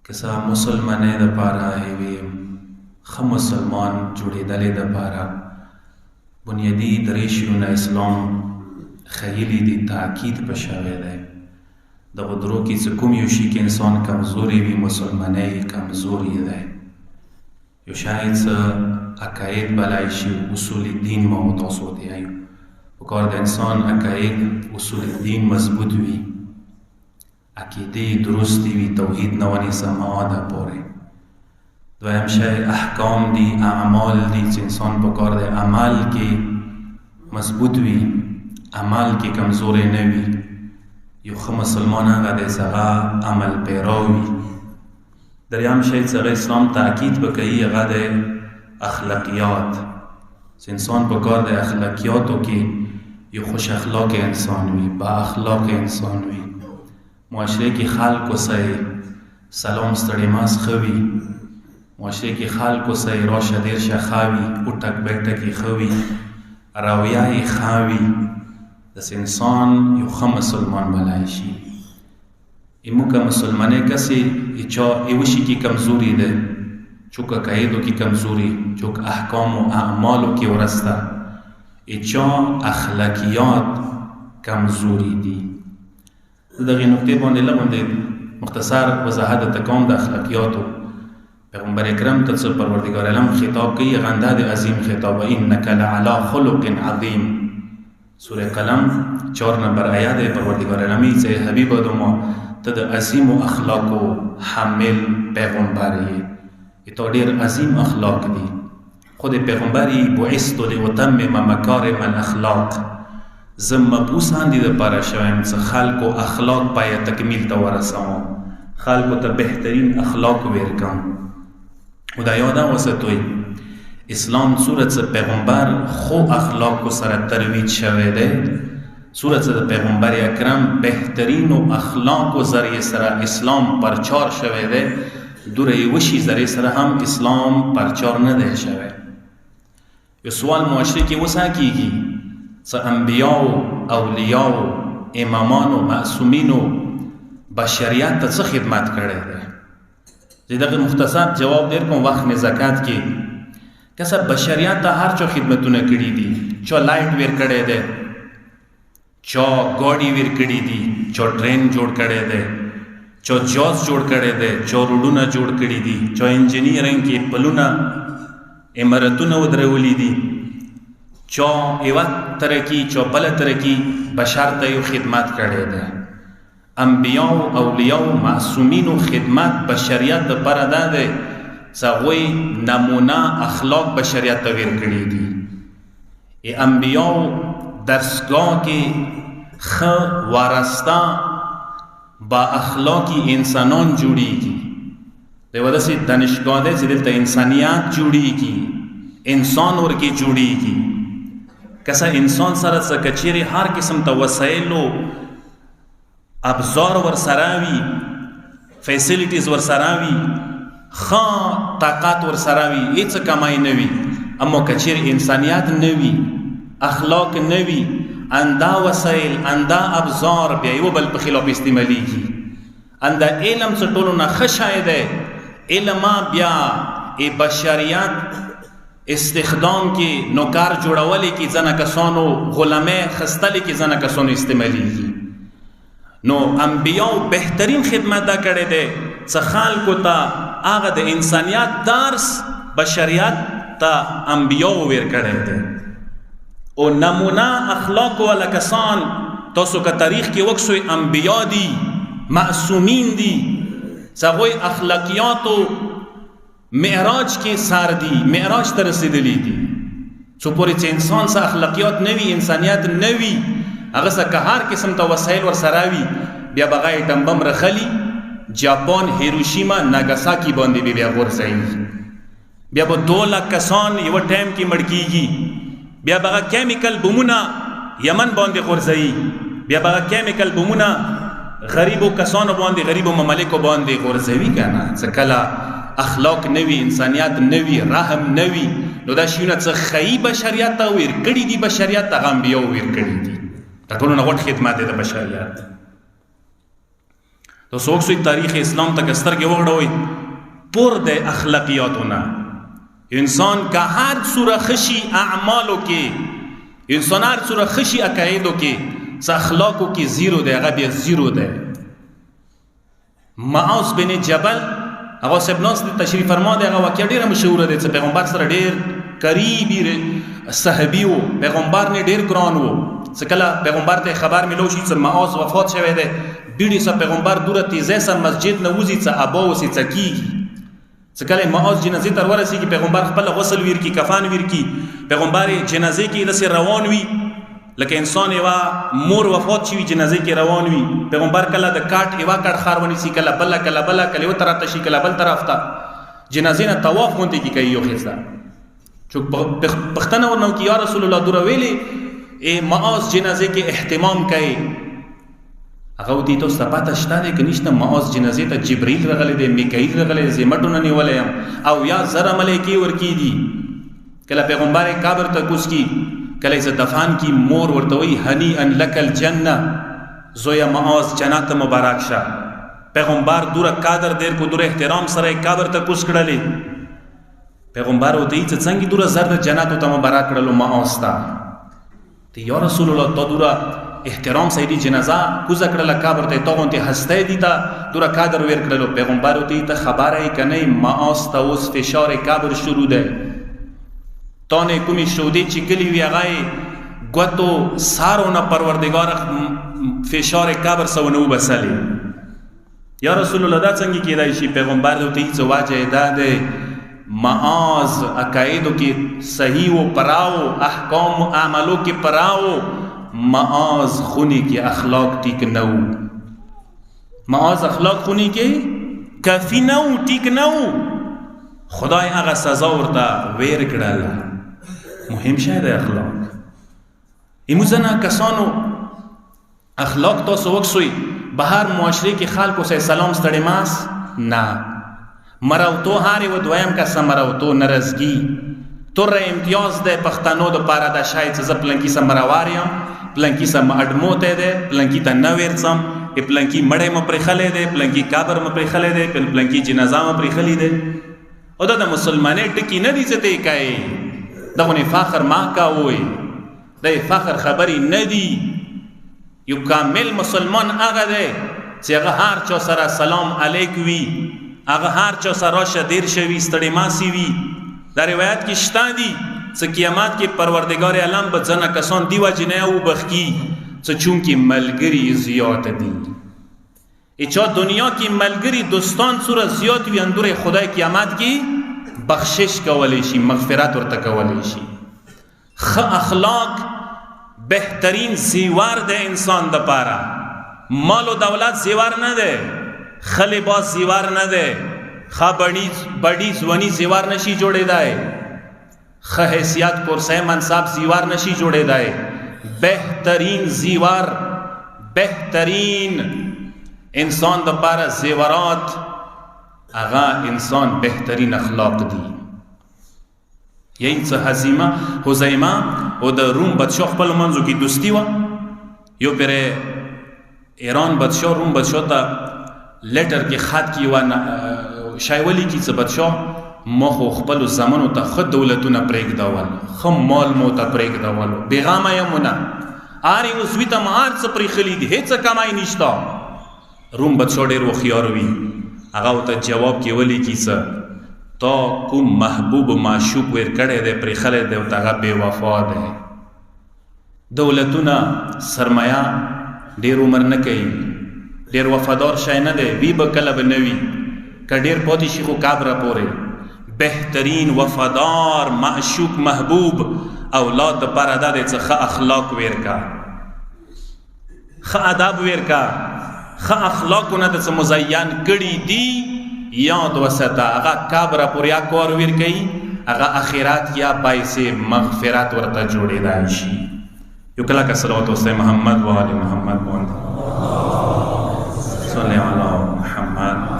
کسا مسلمانې د پاره هیوي خ مسلمان جوړېدلې د پاره بنیادی درې شیونه اسلام خیلی دی تاکید په شوی دی. دغه درو کې چې کوم یو شي کې انسان کمزوري وي مسلمانۍ کمزوري دی. یو شاید څه عقاید بلای شي اصول دین ما تاسو ته وایو وکړ د انسان عقاید اصول دین مضبوط وي عقیده درستی وي توحید نه ونی سماده پوره. دویم شی احکام دي اعمال دي چې انسان په کار دی عمل کې مضبوط وي عمل کې کمزوري نه وي. یو ښه مسلمان هغه دی چې هغه عمل پیرو وي. دریم شی چې اسلام تاکید وکړي هغه دی اخلاقیات چې انسان په کار دی اخلاقیاتو کې یو خوش اخلاق انسان وي با اخلاق انسان وي. معاشره کې خلکو سره سلام ستړي ماس خوي معاشره کې خلکو سره راشه دیر شخاوي او ټک بیٹکی خوي راویای خاوي دس انسان یو ښه مسلمان بلای شي. ایمو که مسلمانه کسی ایچا ایوشی کی کمزوری ده چوک عقایدو کی کمزوری چوک احکام و اعمالو کی ورسته ایچا اخلاقیات کمزوری دی. دغه نقطه باندې لغونده مختصر وضاحت تکوم د اخلاقیاتو پیغمبر اکرم ته پروردگار عالم خطاب کوي غنده د عظیم خطاب انک لعلی خلق عظیم. سوره قلم 4 نمبر آیات پروردگار عالمی چې حبیب ادمو ته د عظیم اخلاقو حامل پیغمبر یې ته ډیر عظیم اخلاق دي. خود پیغمبري بعثت لاتمم مکارم الاخلاق زم مبعوثان دي د پاره شوم چې خلکو اخلاق پای تکمیل ته ورسوم خلکو ته بهترین اخلاق ورکم. خدا یاد اوساتوي اسلام صورت پیغمبر خو اخلاق سره ترویج شوه ده. صورت پیغمبر اکرم بهترین و اخلاق و ذریعه سره اسلام پرچار شوه ده. دوره وشی ذریعه سره هم اسلام پرچار نده شوه. یو سوال معاشره کې وسا کیږي څه انبیاء و اولیاء و امامان و معصومین و بشریت ته څه خدمت کړی ده. دغه مختصر جواب دیر کوم وخت نه زکات کې کسه بشریت ته هر چا خدمتونه کړی دي. چا لایټ ور کړی ده چا ګاډي ور کړی دي چا ټرین جوړ کړی ده چا جاز جوړ کړی ده چا روډونه جوړ کړی دي چا انجینیرینګ کې پلونه امارتونه ودرولې دي چا یو ترقی چا بل ترقی بشر ته یو خدمت کړی ده. انبیاء او اولیاء او معصومین خدمت بشریت د پر ادا ده څوی نمونه اخلاق بشریت ته ور کړی دي. ای انبیاء درسگاه کې خ وارستا با اخلاقی انسانان جوړیږي. دیو داسې دانشگاه ده چې دلته انسانیت جوړیږي انسان ورکی جوړیږي. کسا انسان سره څه کچېری هر قسم ته وسایلو ابزار ور سراوي فیسیلیټیز ور سراوي خا طاقت ور سراوي هیڅ کمای نه وي اما کچېری انسانیت نه وي اخلاق نوی اندا وسایل اندا ابزار بیا یو بل په خلاف استعمالیږي. اندا علم څه ټولو نه خشای ده علم بیا ای بشریت استخدام کې نوکار جوړولې کې ځنه کسانو غلامه خستلې کې ځنه کسانو استعمالیږي. نو انبیاء بهترین خدمت دا کړی ده څه خلکو ته هغه د انسانیت درس بشریت ته انبیاء ور کړی ده. او نمونه اخلاق والا کسان تاسو که تاریخ کې وکسوی انبیاء دي معصومین دي څوی اخلاقیات او معراج کې سار دي معراج ته رسیدلی دي. څو پورې چې انسان سره اخلاقیات نوي انسانیت نوي هغه سره هر قسم ته وسایل ور سراوي بیا بغای تنبم رخلی جاپان هیروشیما ناګاساکی باندې بیا ورځي بیا به 2 لک کسان یو ټایم کې مړ کیږي بیا بغا کیمیکل بمونه یمن باندې غورځي بیا بغا کیمیکل بمونه غریبو کسانو باندې غریبو ممالکو باندې غورځوي کنه څکلا اخلاق نوی انسانیت نوی رحم نوی نو دا شیونه څه خی بشریت ته ور کړی دي بشریت ته غم بیا ور کړی دي دا ټول نه غوټ خدمت ده بشریت. تو څوک سوی تاریخ اسلام ته سترګې وغړوئ پر د اخلاقیاتونه انسان کا هر سوره خشي اعمالو کې انسان هر سوره خشي عقایدو کې څه اخلاقو کې زیرو دی هغه بیا زیرو دی معاذ بن جبل هغه صاحب ناس تشریف فرما دی هغه واقعه ډیره مشهوره ده چې پیغمبر سره ډیر قریبی صحابي وو پیغمبر نه ډیر ګران وو چې کله پیغمبر ته خبر ملو شي چې معاذ وفات شوی دی بیړي سره پیغمبر دوره تیزه سره مسجد نه وځي چې ابا وسې چکی چې کله معاذ جنازې تر ورسېږي پیغمبر خپل غسل ویر کی کفن ویر کی پیغمبر جنازې کې د روان وي لکه انسان یوا مور وفات شي جنازې کې روان وي پیغمبر کله د کاټ یوا کټ خار ونی سي کله بل یو طرف ته شي کله بل طرف ته جنازې نه طواف غونډې کې کوي یو خيستا چې پښتنه ورنو کې یا رسول الله دوره ویلي ای معاذ جنازې کې اهتمام کوي هغه ودی ته ثبات شته دی که نشته معاذ جنازې ته جبرئیل راغلی دی میکائیل راغلی دی زمټونه نیولې او یا زره ملائکې ورکی دي کله پیغمبر قبر ته کوس کی کله ز دفان کی مور ورته وی هنی ان لک الجنه زویا معاذ جنت مبارک شه پیغمبر دوره قدر دیر کو دوره احترام سره قبر ته کوس کړلې پیغمبر وته چې څنګه دوره زرد جنت ته مبارک کړلو معاذ تا ته یا رسول الله تو دوره احترام سیدی جنازه کوزه کړل قبر ته توغونته هسته دي تا دوره قدر ور کړلو پیغمبر وته ته خبره کنه معاذ ته اوس فشار قبر شروع ده تانه کومي شودي چې کلی وی هغه غوتو سارونه پروردگار فشار قبر سونه وبسلي یا رسول الله دا څنګه کېدای شي پیغمبر دوی ته واجه ده معاذ عقایدو کې صحیح و پراو احکام عملو کې پراو معاذ خونی کې اخلاق ټیک نو معاذ اخلاق خونی کې کافی نو ټیک نو خدای هغه سزا ورته ویر کړل مهم شه د اخلاق ایموزنا کسانو اخلاق تاسو وکسوي بهر معاشره کې خلکو سره سلام ستړي ماس نه مراوتو هاري و دویم کا سمراوتو نرزګي تور امتیاز د پښتنو د پاره د شاید ز پلنکی سمراواریم پلنکی سم اډموته ده پلنکی ته نویرڅم پلنکی مړې م پرې خلې ده پلنکی قبر م پرې خلې ده پلنکی جنازه م پرې خلې ده او دا د مسلمانې ټکی نه دي چې ته کوي دغه فخر ما کا وای د فخر خبري نه دي یو کامل مسلمان هغه ده چې هغه هر چا سره سلام علیک وی هغه هر چا سره شدیر شوی ستړي ماسي وی دا روایت کې شته دي چې قیامت کې پروردگار عالم به ځنه کسان دی وجنه او بخکی چې چونکی ملګری زیات دي اچا دنیا کې ملګری دوستان سره زیات وي اندور خدای قیامت کې بخشش کولای شي مغفرت ورته کولای شي خ اخلاق بهترین زیور د انسان د پاره مال او دولت زیور نه ده خلی باز زیور نه ده خا بڑی زونی زیور نشی جوڑے دائے خا حیثیت کرسے منصاب زیور نشی جوڑے دائے بہترین زیور بہترین انسان دا پارا زیورات اغا انسان بہترین اخلاق دی یہی سا حزیمہ او دا روم بدشاہ پل منزو کی دوستی وا یو پر ایران بدشاہ روم بدشاہ دا لیٹر کی خط کی وا شایولی کی څه بدشاه ما خو خپل زمانو ته خود دولتونه پرېږدول خو مال مو ته پرېږدول بیغامه یمونه آری اوس وی ته مار څه پرېخلی دي هیڅ کمای نشته روم بدشاه ډېر هوښیار وي هغه ورته جواب کې ولی کی څه تا کوم محبوب معشوق ور کړی دی پرېخلی دی ورته هغه بې وفا دی دولتونه سرمایه ډېر عمر نه کوي ډېر وفادار شی نه دی وی به کله به نه وي کډیر پوتی شي خو کابره پورې بهترین وفادار معشوق محبوب اولاد د پاره د څخه اخلاق ورکا خ ادب ورکا خ اخلاقونه د مزین کړي دي یاد وسته هغه کابره پورې کور ورکي هغه اخرات یا پایسه مغفرت ورته جوړیدای شي یو کله کا صلوات والسلام محمد و علی محمد صلی علی محمد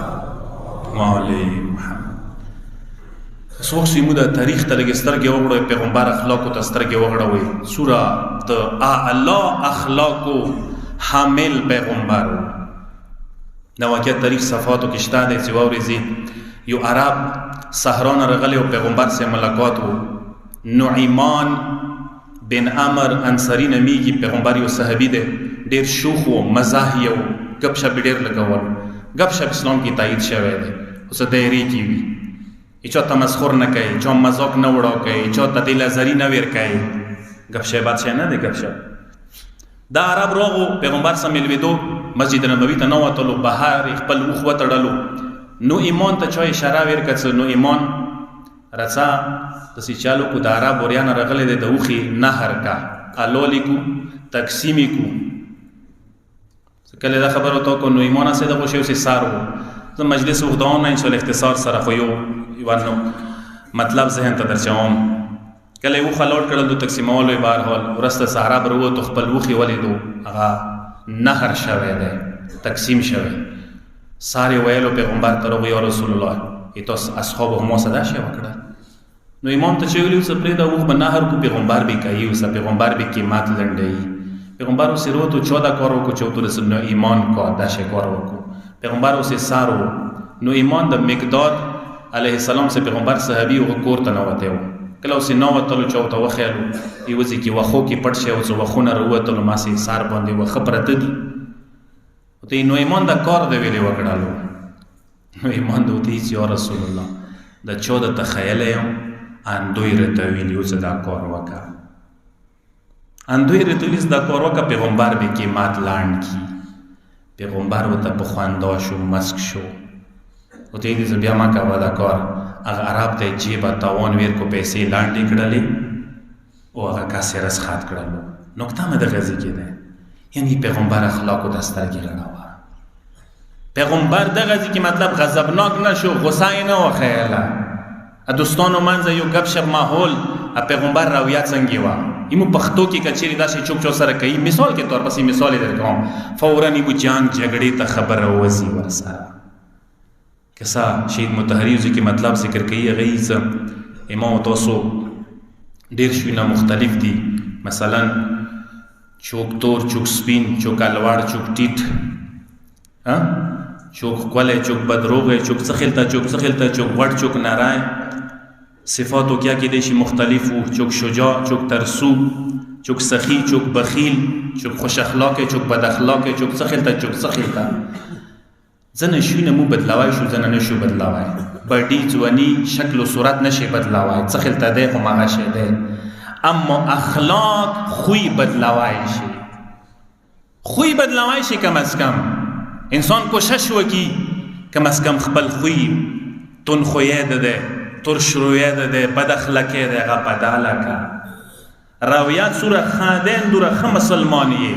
مالی محمد سوک سیمو دا تاریخ تا لگه سترگی وگڑوی پیغمبر اخلاقو تا سترگی وگڑوی سورا دا اللہ اخلاقو حامل پیغمبر دا واقعیت تاریخ صفاتو کې شته دی چې واورېځي یو عرب صحرا نه راغلی او پیغمبر سره ملاقات و. نعیمان بن عمر انصاری نمیږي، پیغمبر یو صحابي دی، ډېر شوخ و، مزاح یې و، ګپ شپ ډېر لګول. ګپ شپ اسلام کې تایید شوی دی، اوس دایرې کې وي، هیچا تمسخر نه کوي، چا مذاق نه وړاو کوي، چا ته دل زری نه ور کوي. ګپ شپ بادشاه نه دی ګپ شپ. دا عرب راغو پیغمبر سره ملوېدو، مسجد نبوي ته نه وتلو، بهر خپل اوښ وتړلو. نو ایمان ته چا اشاره ورکړه، نو ایمان رڅا داسې چالو کو. د عرب وریانه راغلی دی، د اوښې نهر کا الولی کو، تقسیمی کو. کله دا خبر وته کو نو ایمان سره د خوشو سي سار وو. زه مجلس وغداون نه انشاء الله اختصار سره خو یو مطلب ذهن ته درچوم. کله یو خلوټ کړل د تقسیمولو بهر حال ورسته صحرا برو ته خپل وخي ولیدو، هغه نهر شوی دی، تقسیم شوی. ساره ویلو پیغمبر ته روغ یا رسول الله ایتوس اصحاب مو صدا شي وکړه. نو امام ته چویلو سپری دا وخ بنهر کو پیغمبر به کوي او پیغمبر به قیمت لنډي. پیغمبر اوسې وروته 14 کار وکړو چې ورته رسول نو ایمان کو دا شي کار وکړو. پیغمبر اوسې سارو نو ایمان د مقداد علیه السلام سے پیغمبر صحابي او کور ته نوته و. کله اوسې نو وتلو چوته وخیلو ایوځي کې وخو کې پټ شي او څو وخونه وروته ما سي سار باندې وخ پرته دي. ته نو ایمان دا کار دی ویلې وکړالو. نو ایمان دوی چې یا رسول الله د 14 تخیل یم اندوی رتویلی او صدا کار وکا. اندوی رتویلی صدا کار وکا پیغمبر به قیمت لاند کی. پیغمبر و تا بخواندا شو مسک شو. او ته دې بیا ما کا ودا کار هغه عرب ته جیبا تاوان ویر کو پیسې لاندې کړلې او هغه کاسه رس خات کړلو. نقطه مې د غزي کې ده، یعنی پیغمبر اخلاق او دستر کې رڼا. پیغمبر د غزي کې مطلب غضبناک نشو، غصه نه وخیاله. دوستانو منځ یو غب شپ ماحول پیغمبر راویات څنګه وا ایمو پښتو کې کچېری داسې چوک چو سره کوي. مثال کے طور پر مثال درکوم، فورا ایمو جنگ جګړې ته خبر اوزي ورسره کسا شهید مطهری کی مطلب ذکر کوي. غیظ امام تاسو ډیر شوینه مختلف دي، مثلا چوک تور، چوک سپین، چوک الوار، چوک ټیټ، چوک کولے، چوک بدروغه، چوک څخلتا، چوک څخلتا، چوک وړ، چوک نارای. صفاتو کیا کې دي شي مختلف وو، چوک شجاع، چوک ترسو، چوک سخی، چوک بخیل، چوک خوش اخلاق، چوک بد اخلاق، چوک څخلتا، چوک څخلتا. ځنه شوینه مو بدلاوای شو، ځنه نشو بدلاوای. بډی ځواني شکل او صورت نشي بدلاوای، څخلتا ده خو ماغه شه ده. اما اخلاق خوې بدلاوای شي، خوې بدلاوای شي. کم از کم انسان کوشش وکي کم از کم خپل خوې تون خوې ده تر شروع ده بد اخلاقه ده هغه بداله کا. راویات سوره خادن دوره خ مسلمانیه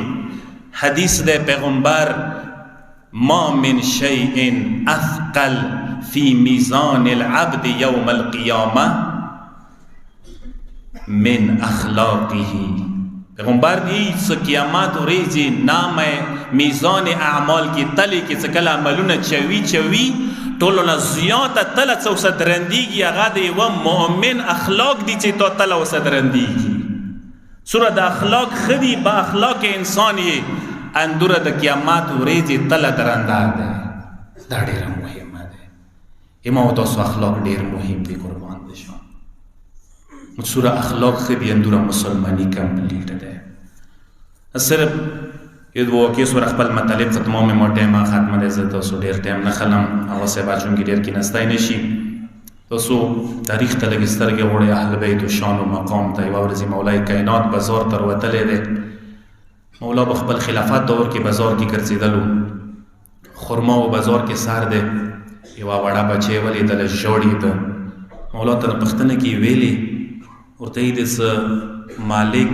حدیث ده پیغمبر ما من شیء اثقل فی میزان العبد یوم القیامه من اخلاقه. پیغمبر دی قیامت ورځې نامه میزان اعمال کې تلی کې څکل عملونه چوي ټولو نه زیاته تله څو صدرندیږي هغه د یو مؤمن اخلاق دي چې تو تله او صدرندیږي. سوره د اخلاق خدي با اخلاق انسان یې اندوره د قیامت ورځې تله درندار ده. دا ډیره مهمه ده. امام تاسو اخلاق ډیر مهم دي، قربان دي شو. سوره اخلاق خدي اندوره مسلمانی کمپلیټ ده. صرف یو واقع سوره خپل مطلب ختمو مې مو ټیمه ختمه ده. زه تاسو ډیر ټیم نه خلم هغه سه بچون کې ډیر کې نستای نشي. تاسو تاریخ ته لګ سترګې وړي اهل بیت او شان او مقام ته یو ورځ مولای کائنات بازار تر وتلې ده. مولا بخپل خلافت دور کې بازار کې ګرځیدلو، خرما او بازار کې سار ده یو وړا بچي ولې دل جوړې ده. مولا ته پښتنه کې ویلي ورته دې مالک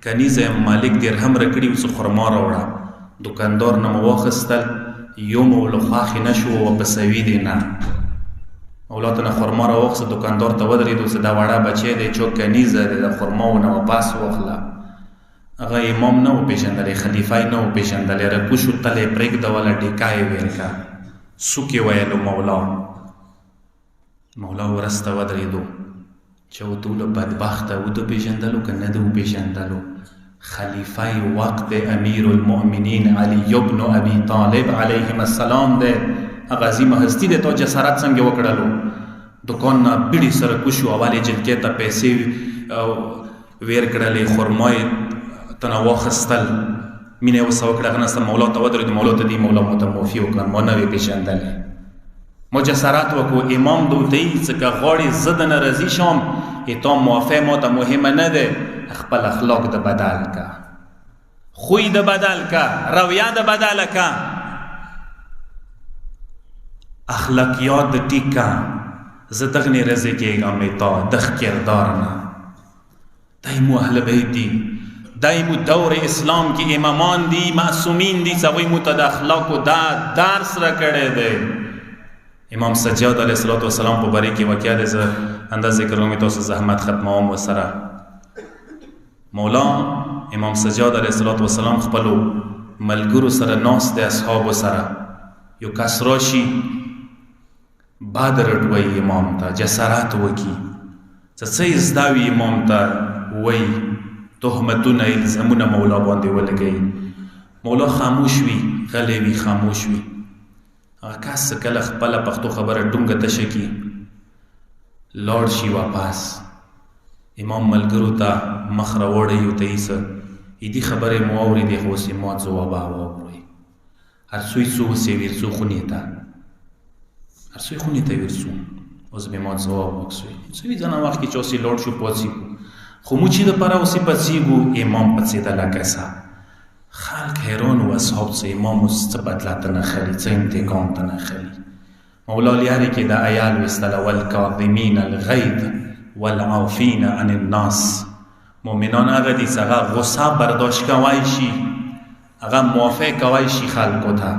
کنیزه مالک درهم رکړي اوس خرما راوړه. دکاندار نه واخستل یو مولا خاخ نشو او بسوي دي نه. مولا ته خرما راوخص دکاندار ته ودرې دوسه دا وړا بچي دی چوک کنیزه د خرما نه واپس واخلا. هغه امام نه و پیژندل، خلیفای نه و پیژندل، رکوشو تله پرېګ د ولا ډیکای ورکا سوکي ویلو. مولا ورسته ودرې دو چې و ټول بدبخت او د پیژندلو کنه د پیژندلو. خلیفہ وقت امیر المؤمنین علی ابن ابی طالب علیهم السلام دی. هغه عظیمه هستی دی. تو جسارت څنګه وکړلو؟ دکان نه بیړي سره کوشو اوالی جلکې ته پیسې ویر کړلې، خرمای تنه واخیستل، مینه یې ورسره وکړه. هغه نسته مولا ته ودرېد، مولا ته دې مولا مو ته معافي وکړه، ما نه وې پېژندلی. ما جسارت وکړو. امام ده ورته وایي څه که غواړې زه دنه راضي شم، تا معافی ما ته مهمه نه دی، خپل اخلاق د بدل کا، خوی د بدل کا، رویه د بدل کا، اخلاقیات د ټیک کا. زه دغنې رضی کېږم تا دغ کردار نه. دای مو اهل بیت دي، دای مو دور اسلام کې امامان دي، معصومین دي، هغوی مو ته د اخلاقو دا درس راکړی دی. امام سجاد علیه السلام په باره کې واقعه دی، زه اندازې کوم تاسو زحمت ختموم ورسره. مولا امام سجاد علیه السلام خپلو ملګرو سره ناست دی، اصحابو سره. یو کس راشي باد رټوي امام ته، جسارت وکړي، څه زده وي امام ته وایي، تهمتونه الزامونه مولا باندې ولګوي. مولا خاموش وي، غلی وي، خاموش وي. هغه کس کله خپله پښتو خبره ډونګه تشه کړي، لاړ شي واپس. امام ملګرو ته مخ راوړی، ورته یې څه دې خبرې مو اورېدې، خو اوس یې ما ځواب واورئ. هر څوی څو اوسې ورځو خونې ته، هر څوی خونې ته ورځو، اوس به ما ځواب وکړئ. څه وي ځانه وخت کې چې اوس یې لاړ شو پاڅېږو، خو موږ چې دپاره اوس یې پاڅېږو، امام پاڅېدله کسه. خلق حیران و اصحاب څه امام اوس څه بدله ته نه خلي، څه انتقام ته نه خلي. مولا لیارې کې د آیا لویستله والکاظمین الغیظ والعافین عن الناس. مؤمنان هغه دي چې هغه غصه برداشت کولی شي، هغه معافی کولی شي خلکو ته.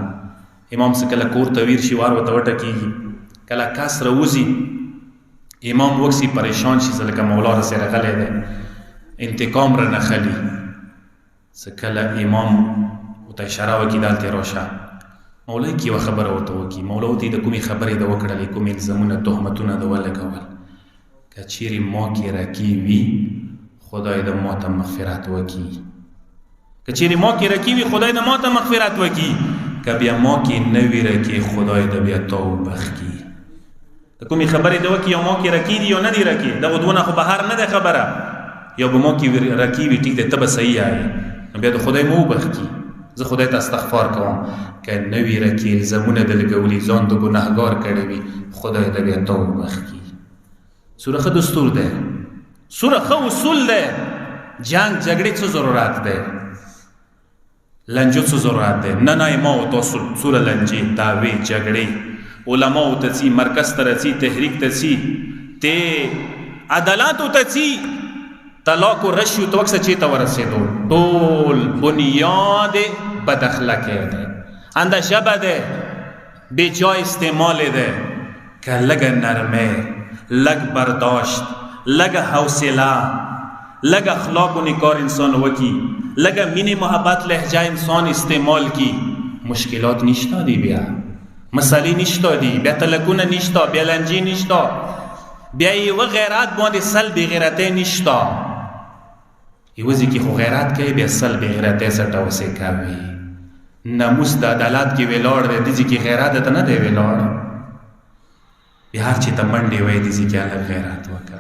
امام څه کله کور ته ویر شي، وار ورته وټکېږي، کله کس راوځي امام وکسي پریشان شي، ځکه مولا راسې راغلی دی، انتقام رانه خلي. څه کله امام ورته اشاره وکړي دلته راشه، مولا یې یوه خبره ورته وکړي. مولا ورته د کومې خبرې د وکړلې، کوم الزامونه تهمتونه د ولګول. که چیرې ما کې رکی وي، خدای د ما ته مغفرت وکړي. که چیرې ما کې رکی وي، خدای د ما ته مغفرت وکړي. که بیا ما کې نه وي رکی، خدای د بیا تا وبخښي. د کومې خبرې د وکړي، یو ما کې رکی دي یا نه دي رکی، دغه دونه خو بهر نه ده خبره. یا به ما کې رکی وي، ټیک دی، ته به صحیح یې، بیا د خدای مو وبخښي. زه خدای ته استغفار کوم. که نه وي رکی، الزامونه د لګولي، ځان د ګناهګار کړی وي، خدای د بیا تا وبخښي. سوره ښه دستور دی، سوره ښه اصول دی. جنگ جګړې څه ضرورت دی؟ لنجو څه ضرورت دی؟ نه نه ما او تاسو سوره لنجې، دعوې، جګړې، علماو ته ځي، مرکز ته راځي، تحریک ته ځي، ته عدالتو ته ځي، طلاق و رشوت وکسه چېته ورسېدو، ټول بنیاد بد اخلاقۍ دی، انده ژبه دی، بې جای استعمال دی. که لږه نرمۍ، لږ برداشت، لږه حوصله، لږ اخلاق و نکار انسان وکړي، لږه مینې محبت لهجه انسان استعمال کړي، مشکلات نشته دی، بیا مسئلې نشته دي، بیا تلکونه نشته، بیا لنجې نشته، بیا یوه غیرت باندې سل بې غیرتۍ نشته. یوه ځای کې خو غیرت کوي، بیا سل بې غیرتۍ سټه وسې کوي. ناموس د عدالت کې ولاړ دی، دې ځای کې غیرت ته نه دی ولاړ. بیا هر چې ته منډې وایي، دې ځای کې هلک غیرت وکړه.